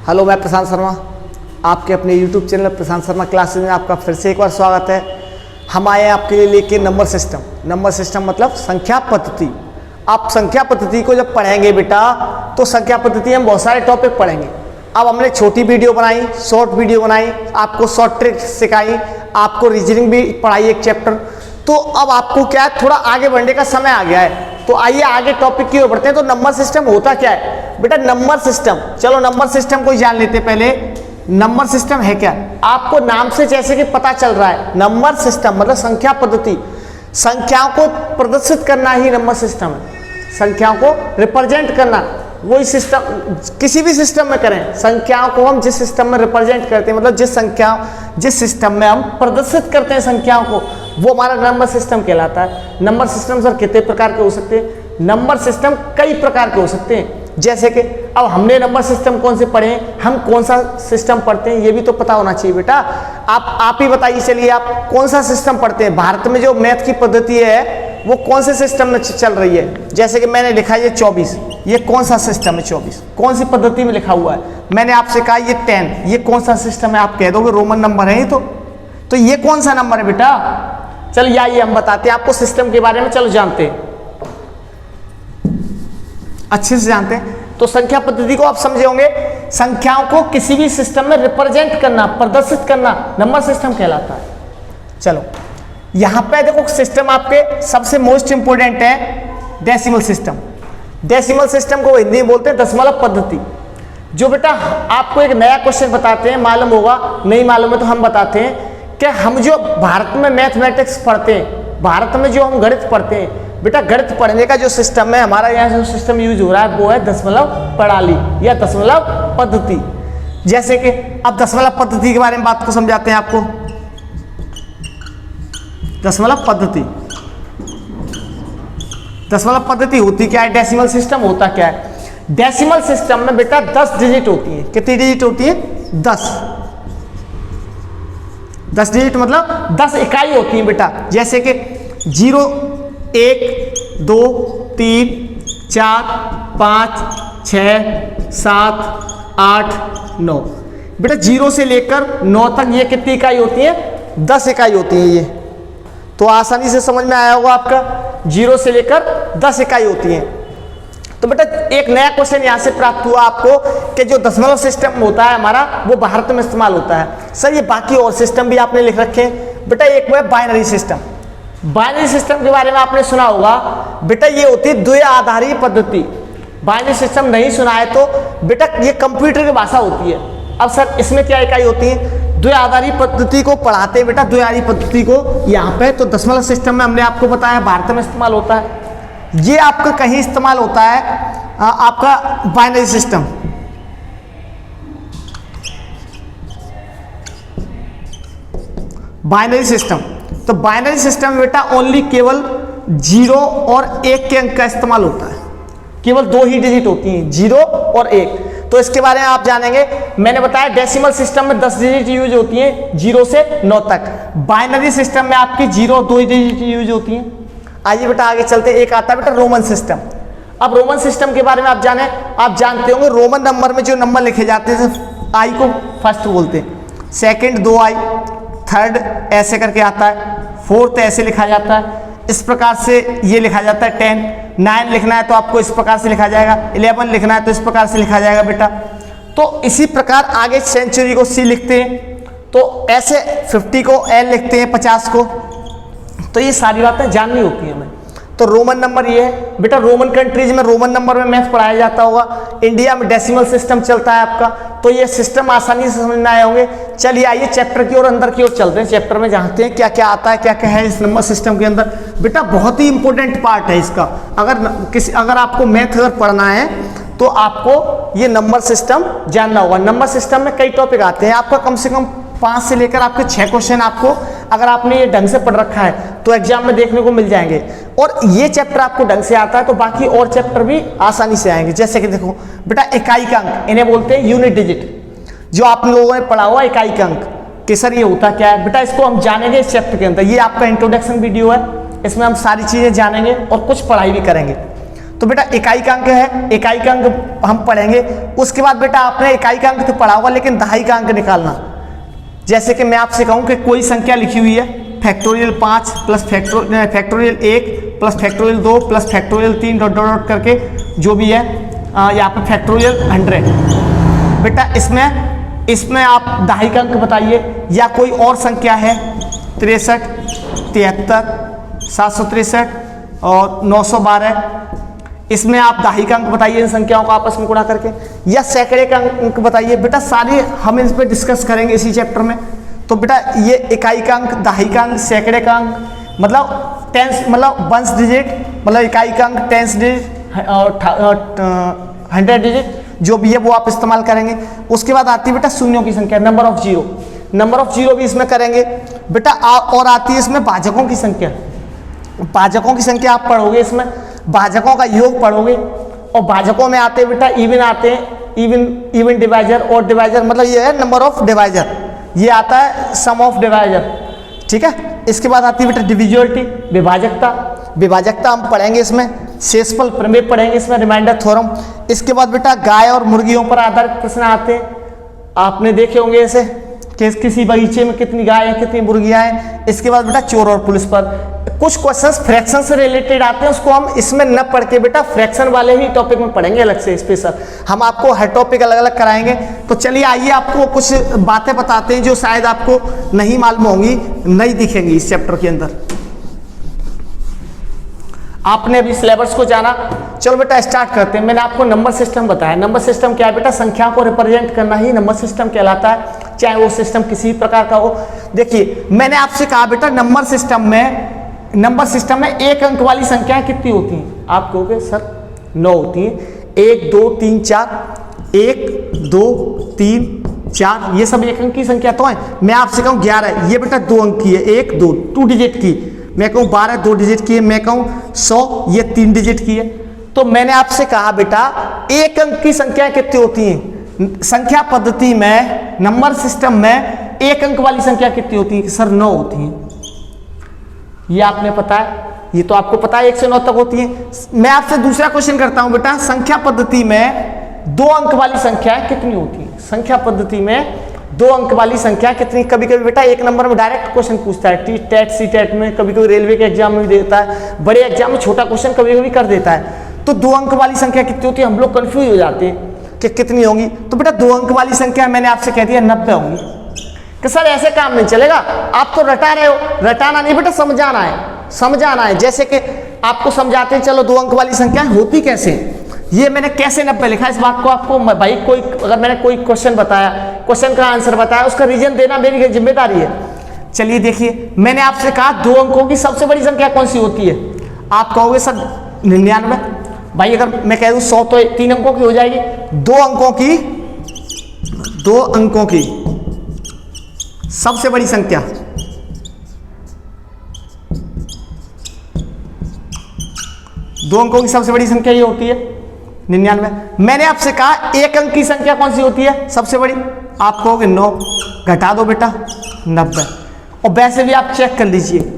Hello, मैं प्रशांत शर्मा, आपके अपने YouTube चैनल प्रशांत शर्मा क्लासेस में आपका फिर से एक बार स्वागत है। हम आए हैं आपके लिए लेके नंबर सिस्टम। नंबर सिस्टम मतलब संख्या पद्धति। आप संख्या पद्धति को जब पढ़ेंगे बेटा, तो संख्या पद्धति हम बहुत सारे टॉपिक पढ़ेंगे। अब हमने छोटी वीडियो बनाई, शॉर्ट वीडियो बनाई, आपको शॉर्ट ट्रिक सिखाई, आपको रीजनिंग भी पढ़ाई एक चैप्टर। तो अब आपको क्या है, थोड़ा आगे बढ़ने का समय आ गया है। तो आइए आगे टॉपिक की ओर बढ़ते हैं। तो नंबर सिस्टम होता क्या है बेटा? नंबर सिस्टम, चलो नंबर सिस्टम को जान लेते पहले। नंबर सिस्टम है क्या? आपको नाम से जैसे कि पता चल रहा है, नंबर सिस्टम मतलब संख्या पद्धति। संख्याओं को प्रदर्शित करना ही नंबर सिस्टम है। संख्याओं को रिप्रेजेंट करना, वही सिस्टम किसी भी सिस्टम में करें। संख्याओं को हम जिस सिस्टम में रिप्रेजेंट करते हैं, मतलब जिस सिस्टम में हम प्रदर्शित करते हैं संख्याओं को, वो हमारा नंबर सिस्टम कहलाता है। नंबर सिस्टम सर कितने प्रकार के हो सकते हैं? नंबर सिस्टम कई प्रकार के हो सकते हैं। जैसे कि अब हमने नंबर सिस्टम कौन से पढ़े हैं, हम कौन सा सिस्टम पढ़ते हैं, ये भी तो पता होना चाहिए बेटा। आप ही बताइए, चलिए आप कौन सा सिस्टम पढ़ते हैं? भारत में जो मैथ की पद्धति है वो कौन से सिस्टम में चल रही है? जैसे कि मैंने लिखा है ये 24, ये कौन सा सिस्टम है? 24 कौन सी पद्धति में लिखा हुआ है? मैंने आपसे कहा ये 10, ये कौन सा सिस्टम है? आप कह दोगे रोमन नंबर है ये तो ये कौन सा नंबर है बेटा? चलिए आइए हम बताते हैं आपको सिस्टम के बारे में। चलो जानते हैं, अच्छे से जानते हैं। तो संख्या पद्धति को आप समझे होंगे। संख्याओं को किसी भी सिस्टम में रिप्रेजेंट करना, प्रदर्शित करना नंबर सिस्टम कहलाता है। चलो यहां पे देखो, सिस्टम आपके सबसे मोस्ट इंपोर्टेंट है डेसिमल सिस्टम। डेसिमल सिस्टम को हिंदी में बोलते हैं दशमलव पद्धति। जो बेटा आपको एक नया क्वेश्चन बताते हैं, मालूम होगा, नहीं मालूम है तो हम बताते हैं कि हम जो भारत में मैथमेटिक्स पढ़ते हैं, भारत में जो हम गणित पढ़ते हैं बेटा, गणित पढ़ने का जो सिस्टम है हमारा, यहाँ जो सिस्टम यूज हो रहा है वो है दशमलव प्रणाली या दशमलव पद्धति। जैसे कि अब दशमलव पद्धति के बारे में बात को समझाते हैं आपको। दशमलव पद्धति, दशमलव पद्धति होती क्या है? डेसिमल सिस्टम होता क्या है? डेसिमल सिस्टम में बेटा 10 डिजिट होती है। कितनी डिजिट होती है? 10 डिजिट मतलब 10 इकाई होती है बेटा। जैसे कि 0, 1, 2, 3, 4, 5, 6, 7, 8, 9 बेटा 0 से लेकर 9 तक ये कितनी इकाई होती है? 10 इकाई होती है। ये तो आसानी से समझ में आया होगा आपका। 0 से लेकर 10 इकाई होती है। तो बेटा एक नया क्वेश्चन यहां से प्राप्त हुआ आपको कि जो दशमलव सिस्टम होता है हमारा, वो भारत में इस्तेमाल होता है। सर ये बाकी और सिस्टम भी आपने लिख रखे हैं बेटा। एक वो है बाइनरी सिस्टम। बाइनरी सिस्टम के बारे में आपने सुना होगा बेटा, ये होती है द्विआधारी पद्धति। बाइनरी सिस्टम नहीं सुना है तो बेटा ये कंप्यूटर की भाषा होती है। अब सर इसमें क्या इकाई होती है? द्विआधारी पद्धति को पढ़ाते हैं बेटा, द्विआधारी पद्धति को यहाँ पे। तो दशमलव सिस्टम में हमने आपको बताया भारत में इस्तेमाल होता है। ये आपका कहीं इस्तेमाल होता है आपका बाइनरी सिस्टम। बाइनरी सिस्टम, तो बाइनरी सिस्टम में बेटा ओनली केवल 0 और 1 के अंक का इस्तेमाल होता है। केवल 2 ही डिजिट होती हैं, 0 और 1। तो इसके बारे में आप जानेंगे। मैंने बताया डेसिमल सिस्टम में 10 डिजिट यूज होती हैं 0 से 9 तक। बाइनरी सिस्टम में आपकी 0 2 डिजिट यूज होती हैं। आइए बेटा आगे चलते हैं। एक आता है बेटा रोमन सिस्टम। अब रोमन सिस्टम के बारे में आप जानते होंगे। रोमन नंबर में जो नंबर लिखे जाते हैं, आई को फर्स्ट बोलते हैं, सेकंड 2 आई, थर्ड ऐसे करके आता है, फोर्थ ऐसे लिखा जाता है। इस प्रकार से ये लिखा जाता है 10। 9 लिखना है तो आपको इस प्रकार से लिखा जाएगा। 11 लिखना है तो इस प्रकार से लिखा जाएगा बेटा। तो इसी प्रकार आगे सेंचुरी को सी लिखते हैं, तो ऐसे 50 को एल लिखते हैं, 50 को। तो ये सारी बातें जाननी होती हैं हमें। तो रोमन नंबर ये है बेटा। रोमन कंट्रीज में रोमन नंबर में मैथ पढ़ाया जाता होगा। इंडिया में डेसिमल सिस्टम चलता है आपका। तो ये सिस्टम आसानी से समझ में आए होंगे। चलिए आइए चैप्टर की ओर, अंदर की ओर चलते हैं। चैप्टर में जानते हैं क्या क्या आता है, क्या क्या है इस नंबर सिस्टम के अंदर। बेटा बहुत ही इंपॉर्टेंट पार्ट है इसका। अगर आपको मैथ अगर पढ़ना है तो आपको ये नंबर सिस्टम जानना होगा। नंबर सिस्टम में कई टॉपिक आते हैं आपका, कम से कम 5 से लेकर आपके 6 क्वेश्चन आपको, अगर आपने ये ढंग से पढ़ रखा है तो एग्जाम में देखने को मिल जाएंगे। और ये चैप्टर आपको ढंग से आता है तो बाकी और चैप्टर भी आसानी से आएंगे। जैसे कि देखो बेटा, इकाई का अंक, इन्हें बोलते हैं यूनिट डिजिट। जो आप लोगों ने पढ़ा हुआ इकाई का अंक, कि सर ये होता क्या है बेटा, इसको हम जानेंगे इस चैप्टर के अंदर। ये आपका इंट्रोडक्शन वीडियो है, इसमें हम सारी चीजें जानेंगे और कुछ पढ़ाई भी करेंगे। तो बेटा इकाई अंक है, इकाई अंक हम पढ़ेंगे। उसके बाद बेटा आपने इकाई अंक तो पढ़ा होगा, लेकिन दहाई का अंक निकालना। जैसे कि मैं आपसे कहूँ कि कोई संख्या लिखी हुई है factorial 5 plus factorial 1 plus factorial 2 plus factorial 3 dot dot dot करके जो भी है यहाँ पे फैक्टोरियल 100। बेटा इसमें आप दहाई का अंक बताइए, या कोई और संख्या है 63, 73, 763 और 912, इसमें आप दहाई का अंक बताइए इन संख्याओं को आपस में गुणा करके, या सैकड़े का अंक बताइए। बेटा सारे हम इस पर डिस्कस करेंगे इसी चैप्टर में। तो बेटा ये इकाई का अंक, दहाई का अंक, सैकड़े का अंक, मतलब टेंस, मतलब 1 डिजिट, मतलब इकाई का अंक 10 डिजिट और 100 डिजिट जो भी है वो आप इस्तेमाल करेंगे। उसके बाद आती है बेटा शून्यों की संख्या, number of zero. Number of zero भी इसमें करेंगे बेटा। और आती है इसमें भाजकों की संख्या। भाजकों की संख्या आप पढ़ोगे, इसमें भाजकों का योग पढ़ोगे। और भाजकों में आते हैं बेटा इवन आते हैं, इवन डिवाइजर और डिवाइजर, मतलब ये है नंबर ऑफ डिवाइजर, ये आता है सम ऑफ डिवाइजर, ठीक है। इसके बाद आती है बेटा डिविजिबिलिटी, विभाजकता। विभाजकता हम पढ़ेंगे इसमें, शेषफल प्रमेय पढ़ेंगे इसमें, रिमाइंडर थ्योरम। इसके बाद बेटा गाय और मुर्गियों पर आधारित प्रश्न आते हैं, आपने देखे होंगे ऐसे कि किसी बगीचे में कितनी गाय है, कितनी मुर्गियां हैं। इसके बाद बेटा चोर और पुलिस पर कुछ क्वेश्चंस फ्रैक्शन से रिलेटेड आते हैं, उसको हम इसमें न पढ़ के बेटा फ्रैक्शन वाले ही टॉपिक में पढ़ेंगे अलग से स्पेशल। हम आपको हर टॉपिक अलग अलग कराएंगे। तो चलिए आइए आपको कुछ बातें बताते हैं जो शायद आपको नहीं मालूम होंगी, नहीं दिखेंगी इस चैप्टर के अंदर। आपने अभी सिलेबस को जाना, चलो बेटा स्टार्ट करते हैं। मैंने आपको नंबर सिस्टम बताया। नंबर सिस्टम क्या है बेटा? संख्या को रिप्रेजेंट करना ही नंबर सिस्टम कहलाता है, चाहे वो सिस्टम किसी प्रकार का हो। देखिए मैंने आपसे कहा बेटा नंबर सिस्टम में एक अंक वाली संख्याएं कितनी होती हैं? आप कहोगे सर 9 होती हैं। 1 2 3 4, 1 2 3 4, ये सब एक अंक की संख्या तो है। मैं आपसे कहूँ 11, ये बेटा 2 अंक की है, 1 2 2 डिजिट की। मैं कहूँ 12 2 डिजिट की है। मैं कहूँ 100, ये 3 डिजिट की है। तो मैंने आपसे कहा बेटा एक अंक की संख्या कितनी होती हैं? संख्या पद्धति में, नंबर सिस्टम में एक अंक वाली संख्या कितनी होती है? सर 9 होती है। ये आपने पता है, ये तो आपको पता है 1 से 9 तक होती है। मैं आपसे दूसरा क्वेश्चन करता हूं बेटा, संख्या पद्धति में 2 अंक वाली संख्या कितनी होती है? संख्या पद्धति में 2 अंक वाली संख्या कितनी? कभी कभी बेटा 1 नंबर में डायरेक्ट क्वेश्चन पूछता है, टी-टेट सी-टेट में, कभी कभी रेलवे के एग्जाम में भी देता है, बड़े एग्जाम में छोटा क्वेश्चन कभी कभी कर देता है। तो 2 अंक वाली संख्या कितनी होती है? हम लोग कंफ्यूज हो जाते हैं कि कितनी होंगी। तो बेटा 2 अंक वाली संख्या मैंने आपसे कह दिया 90 होंगी। कि सर ऐसे काम नहीं चलेगा, आप तो रटा रहे हो। रटाना नहीं बेटा, समझाना है, समझाना है। जैसे कि आपको समझाते हैं, चलो 2 अंक वाली संख्या होती कैसे, ये मैंने कैसे 90 लिखा, इस बात को आपको भाई कोई अगर मैंने कोई क्वेश्चन बताया, क्वेश्चन का आंसर बताया, उसका रीजन देना मेरी जिम्मेदारी है। चलिए देखिए, मैंने आपसे कहा 2 अंकों की सबसे बड़ी संख्या कौन सी होती है? आप कहोगे सर 99। भाई अगर मैं कह दूं 100 तो 3 अंकों की हो जाएगी। 2 अंकों की सबसे बड़ी संख्या, दो अंकों की सबसे बड़ी संख्या ये होती है 99। मैंने आपसे कहा एक अंक की संख्या कौन सी होती है सबसे बड़ी? आप कहोगे 9, घटा दो बेटा 90। और वैसे भी आप चेक कर लीजिए,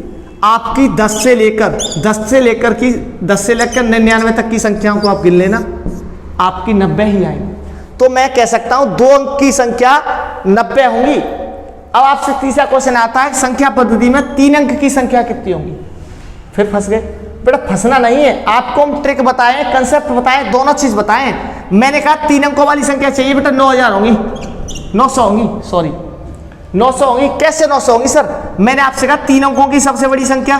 आपकी 10 से लेकर 99 तक की संख्याओं को आप गिन लेना, आपकी 90 ही आएंगी। तो मैं कह सकता हूं 2 अंक की संख्या 90 होंगी। अब आपसे तीसरा क्वेश्चन आता है, संख्या पद्धति में 3 अंक की संख्या कितनी होंगी? फिर फंस गए बेटा। फंसना नहीं है, आपको हम ट्रिक बताएं, कंसेप्ट बताएं, दोनों चीज बताएं। मैंने कहा 3 अंकों वाली संख्या चाहिए बेटा, 9000 होंगी, 900 होंगी, सॉरी 900 होंगी। कैसे 900 होंगी सर? मैंने आपसे कहा 3 अंकों की सबसे बड़ी संख्या,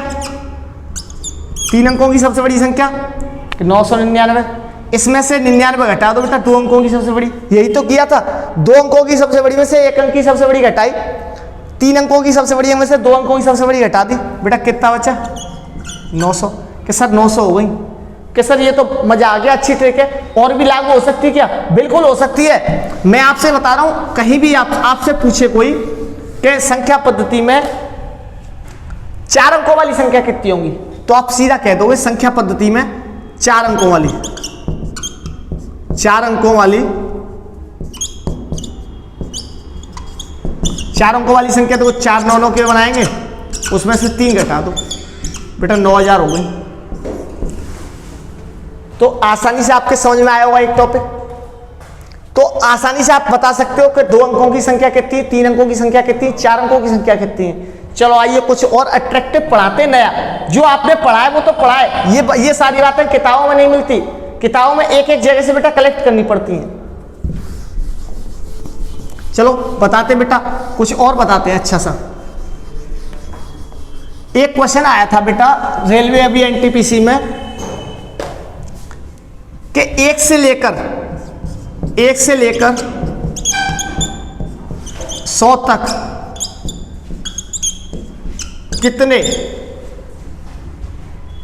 3 अंकों की सबसे बड़ी संख्या 999। इसमें से 99 घटा दो बेटा, 2 अंकों की सबसे बड़ी, यही तो किया था। 2 अंकों की सबसे बड़ी में से 1 अंक की सबसे बड़ी घटाई, 3 अंकों की सबसे बड़ी में से 2 अंकों की सबसे बड़ी घटा दी, बेटा कितना बचा? 900। कि सर 900 हो गई। कि सर ये तो मजा आ गया, अच्छी ट्रिक है, और भी लागू हो सकती है क्या? बिल्कुल हो सकती है। मैं आपसे बता रहा हूं, कहीं भी आपसे पूछे कोई कि संख्या पद्धति में 4 अंकों वाली संख्या कितनी होंगी, तो आप सीधा कह दोगे संख्या पद्धति में 4 अंकों वाली, 4 अंकों वाली संख्या तो 4 9 के बनाएंगे, उसमें से 3 घटा दो बेटा 9000 हो गई। तो आसानी से आपके समझ में आया होगा एक टॉपिक। तो आसानी से आप बता सकते हो कि 2 अंकों की संख्या कितनी है, 3 अंकों की संख्या कितनी है, 4 अंकों की संख्या कितनी है। चलो आइए कुछ और अट्रैक्टिव पढ़ाते हैं नया। जो आपने पढ़ा है वो तो पढ़ा है, ये सारी बातें किताबों में नहीं मिलती। किताबों में एक एक जगह से बेटा कलेक्ट करनी पड़ती हैं। चलो बताते बेटा, कुछ और बताते हैं अच्छा सा। एक क्वेश्चन आया था बेटा रेलवे अभी एनटीपीसी में कि 1 से लेकर 100 तक कितने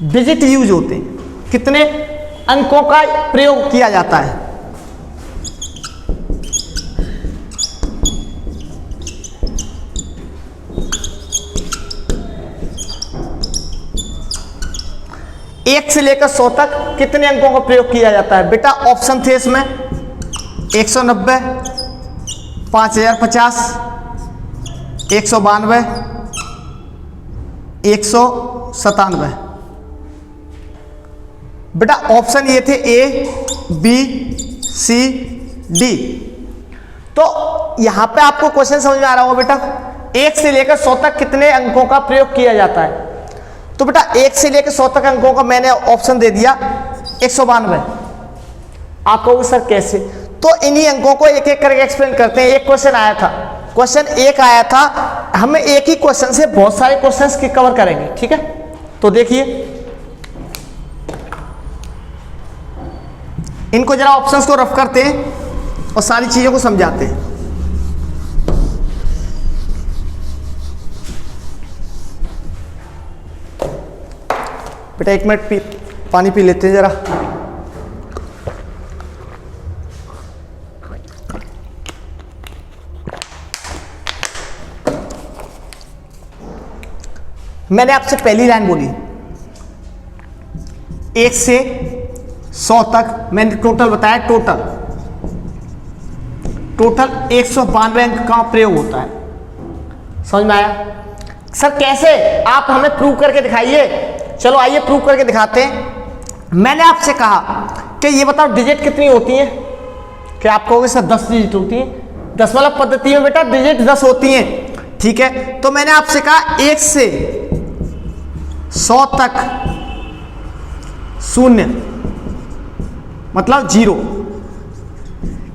डिजिट यूज होते हैं, कितने अंकों का प्रयोग किया जाता है। एक से लेकर 100 तक कितने अंकों का प्रयोग किया जाता है। बेटा ऑप्शन थे इसमें 190, 5050, 192, 197। बेटा ऑप्शन ये थे ए, बी, सी, डी। तो यहां पे आपको क्वेश्चन समझ में आ रहा होगा बेटा, 1 से लेकर 100 तक कितने अंकों का प्रयोग किया जाता है। तो बेटा 1 से लेकर 100 तक अंकों का मैंने ऑप्शन दे दिया 192। आप कहोगे सर कैसे, तो इन्हीं अंकों को एक एक करके एक्सप्लेन करते हैं। एक क्वेश्चन आया था, क्वेश्चन एक आया था, हमें एक ही क्वेश्चन से बहुत सारे क्वेश्चंस की कवर करेंगे, ठीक है। तो देखिए इनको जरा ऑप्शंस को रफ करते हैं और सारी चीजों को समझाते हैं। बेटा 1 मिनट पानी पी लेते हैं जरा। मैंने आपसे पहली लाइन बोली 1 से 100 तक मैंने टोटल बताया, टोटल 192 अंक का प्रयोग होता है। समझ में आया सर कैसे, आप हमें प्रूव करके दिखाइए। चलो आइए प्रूव करके दिखाते हैं। मैंने आपसे कहा कि ये बताओ डिजिट कितनी होती है, कि आप कहोगे सर 10 डिजिट होती है। दशमलव पद्धति में बेटा डिजिट 10 होती हैं, ठीक है। तो मैंने आपसे कहा 1 से 100 तक 0 मतलब 0।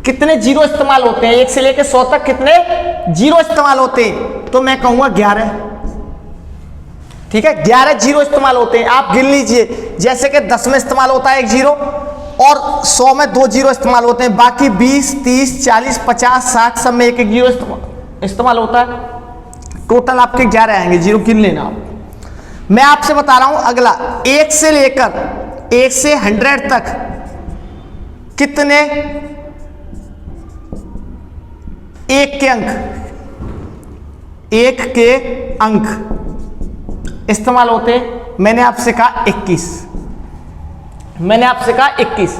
कितने जीरो इस्तेमाल होते हैं, 1 से लेकर 100 तक कितने जीरो इस्तेमाल होते हैं। तो मैं कहूंगा 11, ठीक है। 11 जीरो इस्तेमाल होते हैं। आप गिन लीजिए, जैसे कि 10 में इस्तेमाल होता है 1 जीरो और 100 में 2 जीरो इस्तेमाल होते हैं। बाकी 20, 30, 40, 50, 60 सब में 1 जीरो इस्तेमाल होता है। टोटल आपके 11 आएंगे, जीरो गिन लेना आप। मैं आपसे बता रहा हूं अगला, 1 से लेकर 1 से 100 तक कितने 1 के अंक, 1 के अंक इस्तेमाल होते हैं। मैंने आपसे कहा 21, मैंने आपसे कहा 21।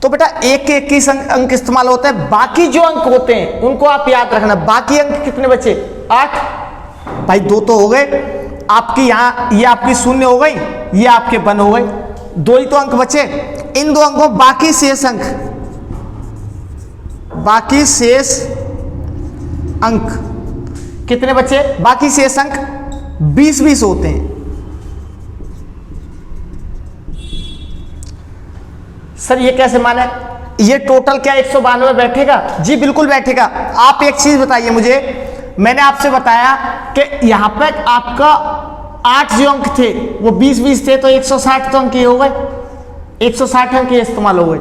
तो बेटा 1 के 21 अंक इस्तेमाल होते हैं। बाकी जो अंक होते हैं उनको आप याद रखना। बाकी अंक कितने बचे, 8। भाई 2 तो हो गए आपकी, यहां ये आपकी 0 हो गई, ये आपके 1 हो गए, 2 ही तो अंक बचे। इन 2 अंकों बाकी शेष अंक, बाकी शेष अंक कितने बचे, बाकी शेष अंक 20-20 होते हैं। सर ये कैसे माने, ये टोटल क्या 192 बैठेगा? जी बिल्कुल बैठेगा। आप एक चीज बताइए मुझे, मैंने आपसे बताया कि यहां पर आपका 8 जो अंक थे वो 20-20 थे, तो 160 तो अंक ये हो गए, 160 अंक ये इस्तेमाल हो गए।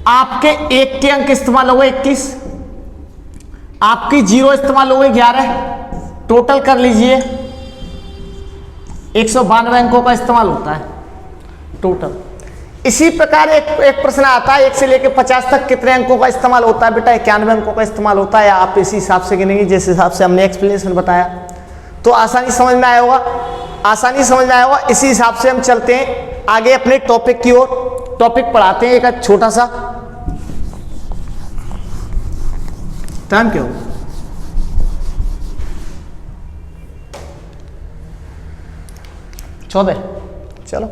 आपके 1 के अंक इस्तेमाल हो गए 21, आपकी 0 इस्तेमाल हो गए 11। टोटल कर लीजिए 192 अंकों का इस्तेमाल होता है टोटल। इसी प्रकार एक प्रश्न आता है 1 से लेकर 50 तक कितने अंकों का इस्तेमाल होता है। बेटा 91 अंकों का इस्तेमाल होता है। आप इसी हिसाब से गिनेंगे जिस हिसाब से हमने एक्सप्लेनेशन बताया। तो आसानी समझ में आया होगा, आसानी समझ में आया होगा। इसी हिसाब से हम चलते हैं आगे अपने टॉपिक की ओर। टॉपिक पढ़ाते हैं एक छोटा सा। टाइम क्या हो, चलो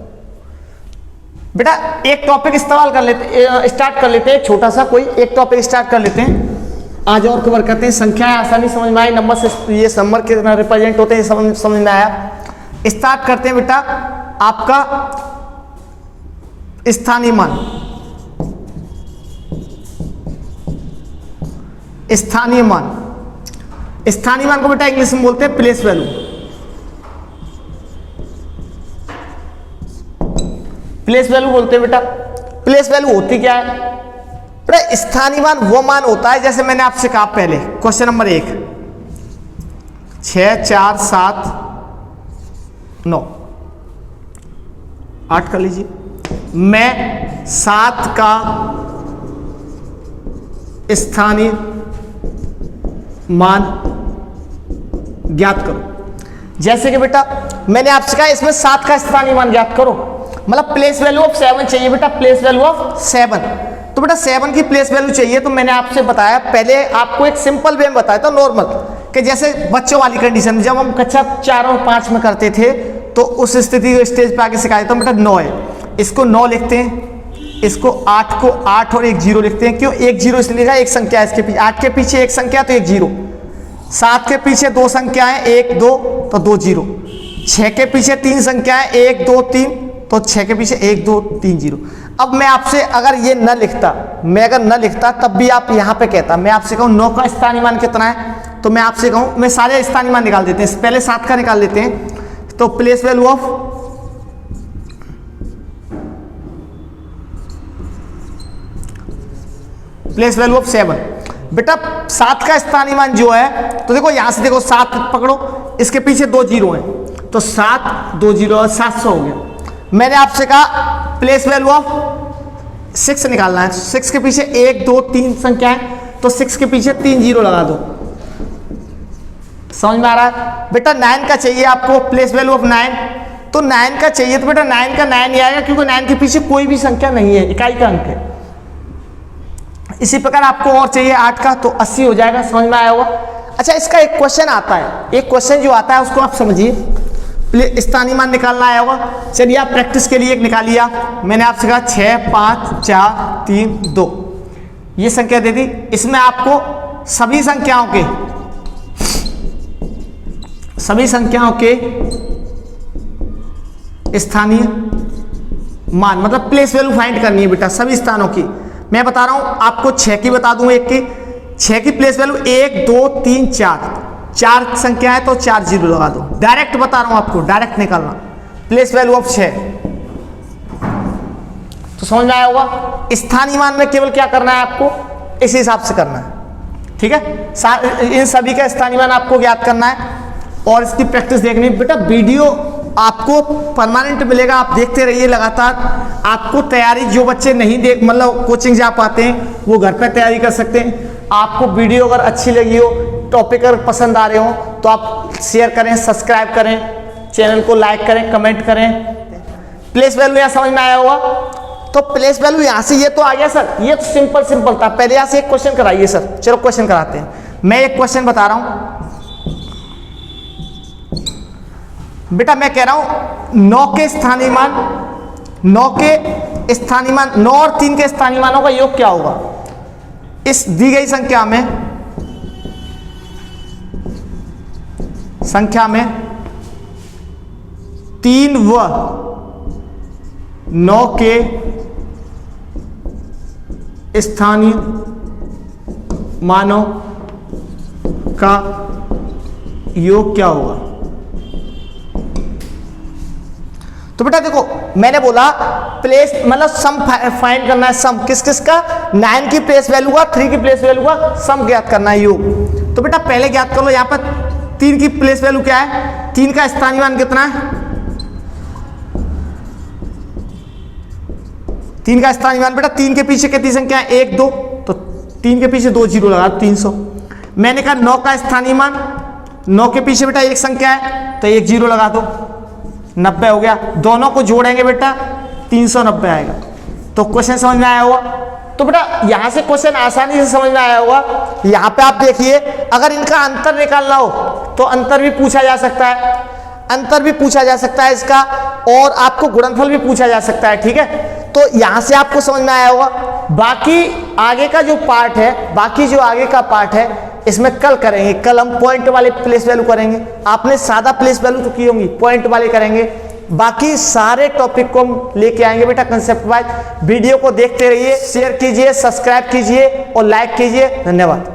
बेटा एक टॉपिक इस्तेमाल कर लेते, स्टार्ट कर लेते हैं, छोटा सा कोई एक टॉपिक स्टार्ट कर लेते हैं आज और कवर करते हैं। संख्याएं आसानी समझ में आई, नंबर से ये नंबर कितना रिप्रेजेंट होते हैं ये समझ में आया। स्टार्ट करते हैं बेटा आपका स्थानीय मान। स्थानीय मान, स्थानीय मान को बेटा इंग्लिश में बोलते हैं प्लेस वैल्यू। प्लेस वैल्यू बोलते हैं बेटा। प्लेस वैल्यू होती क्या है बेटा? स्थानीय मान वो मान होता है, जैसे मैंने आपसे कहा पहले क्वेश्चन नंबर 1, 6 4 7 9 8 कर लीजिए। मैं 7 का स्थानीय मान ज्ञात करो। जैसे कि बेटा मैंने आपसे कहा इसमें 7 का स्थानीय मान ज्ञात करो, मतलब प्लेस वैल्यू ऑफ 7 चाहिए बेटा, प्लेस वैल्यू ऑफ 7। तो बेटा 7 की प्लेस वैल्यू चाहिए, तो मैंने आपसे बताया पहले, आपको एक सिंपल वे में बताया था नॉर्मल, कि जैसे बच्चों वाली कंडीशन जब हम कक्षा 4 और 5 में करते थे तो उस स्थिति को स्टेज पे आके सिखाया था। बेटा 9 है, इसको 9 लिखते हैं, इसको 8 को 8 और एक 0 लिखते हैं। क्यों 1 0 इसलिए एक संख्या है इसके पीछे, 8 के पीछे एक संख्या तो एक 0, 7 के पीछे 2 संख्या है 1 2 तो 2 0, 6 के पीछे 3 संख्या है 1 2 3 तो 6 के पीछे 1 2 3 0। अब मैं आपसे अगर ये न लिखता, मैं अगर न लिखता तब भी आप यहाँ पे कहता, मैं आपसे कहूँ 9 का स्थानीय मान कितना है, तो मैं आपसे कहूँ, मैं सारे स्थानीय मान निकाल देते हैं, पहले 7 का निकाल लेते हैं। तो place value of place value of 7 बेटा 7 का स्थानीय मान जो है, तो देखो यहां से देखो 7 पकड़ो, इसके पीछे 2 0 हैं, तो 7 2 0 और 700 हो गया। मैंने आपसे कहा प्लेस वैल्यू ऑफ 6 निकालना है, 6 के पीछे 1 2 3 संख्या है, तो 6 के पीछे 3 0 लगा दो। समझ में आ रहा है बेटा? 9 का चाहिए आपको, प्लेस वैल्यू ऑफ 9, तो 9 का चाहिए, तो बेटा 9 का 9 ही आएगा, क्योंकि 9 के पीछे कोई भी संख्या नहीं है, इकाई का अंक है। इसी प्रकार आपको और चाहिए 8 का, तो 80 हो जाएगा। समझ में आया होगा? अच्छा इसका एक क्वेश्चन आता है, एक क्वेश्चन जो आता है उसको आप समझिए, स्थानीय मान निकालना आया होगा। चलिए आप प्रैक्टिस के लिए एक निकालिए। मैंने आपसे कहा 6 5 4 3 2 ये संख्या दे दी, इसमें आपको सभी संख्याओं के स्थानीय मान, मतलब प्लेस वैल्यू फाइंड करनी है बेटा सभी स्थानों की। मैं बता रहा हूं आपको 6 की बता दूं, 1 की 6 की प्लेस वैल्यू 1 2 3 4 संख्या है, तो 4 0 लगा दो। डायरेक्ट बता रहा हूं आपको, डायरेक्ट निकालना प्लेस वैल्यू ऑफ 6। तो समझ में आया होगा? स्थानीय मान में केवल क्या करना है आपको, इस हिसाब से करना है, ठीक है। इन सभी का स्थानीय मान आपको ज्ञात करना है और इसकी प्रैक्टिस देखनी है बेटा। वीडियो आपको परमानेंट मिलेगा, आप देखते रहिए लगातार। आपको तैयारी, जो बच्चे नहीं देख मतलब कोचिंग जा पाते हैं वो घर पर तैयारी कर सकते हैं। आपको वीडियो अगर अच्छी लगी हो, टॉपिक अगर पसंद आ रहे हो, तो आप शेयर करें, सब्सक्राइब करें, चैनल को लाइक करें, कमेंट करें। प्लेस वैल्यू यहाँ समझ में आया होगा? तो प्लेस वैल्यू यहाँ से ये तो आ गया सर, ये तो सिंपल था। पहले यहाँ से एक क्वेश्चन कराइए सर। चलो क्वेश्चन कराते हैं। मैं एक क्वेश्चन बता रहा हूँ बेटा, मैं कह रहा हूं 9 के स्थानीय मान, 9 के स्थानीय मान, 9 और 3 के स्थानीय मानों का योग क्या होगा? इस दी गई संख्या में 3 व 9 के स्थानीय मानों का योग क्या होगा? तो बेटा देखो मैंने बोला प्लेस मतलब सम फाइंड करना है। सम किस किस का? 9 की प्लेस वैल्यू का, 3 की प्लेस वैल्यू का सम ज्ञात करना है, योग। तो बेटा पहले ज्ञात कर लो, यहाँ पर 3 की प्लेस वैल्यू क्या है, 3 का स्थानीय मान कितना है? 3 का स्थानीय मान बेटा 3 के पीछे कितनी संख्या है? 1 2, तो 3 के पीछे 2 0 लगा 300। मैंने कहा 9 का स्थानीय मान, 9 के पीछे बेटा एक संख्या है, तो 1 0 लगा दो, 90 हो गया। दोनों को जोड़ेंगे बेटा 390 आएगा। तो क्वेश्चन समझ में आया होगा? तो बेटा यहां से क्वेश्चन आसानी से समझ में आया होगा। यहां पे आप देखिए, अगर इनका अंतर निकालना हो तो अंतर भी पूछा जा सकता है, अंतर भी पूछा जा सकता है इसका, और आपको गुणनफल भी पूछा जा सकता है, ठीक है। तो यहां से आपको समझ में आया होगा। बाकी आगे का जो पार्ट है, बाकी जो आगे का पार्ट है इसमें कल करेंगे। कल हम पॉइंट वाले प्लेस वैल्यू करेंगे। आपने सादा प्लेस वैल्यू तो की होंगी, पॉइंट वाले करेंगे। बाकी सारे टॉपिक को हम लेके आएंगे बेटा कंसेप्ट वाइज। वीडियो को देखते रहिए, शेयर कीजिए, सब्सक्राइब कीजिए और लाइक कीजिए। धन्यवाद।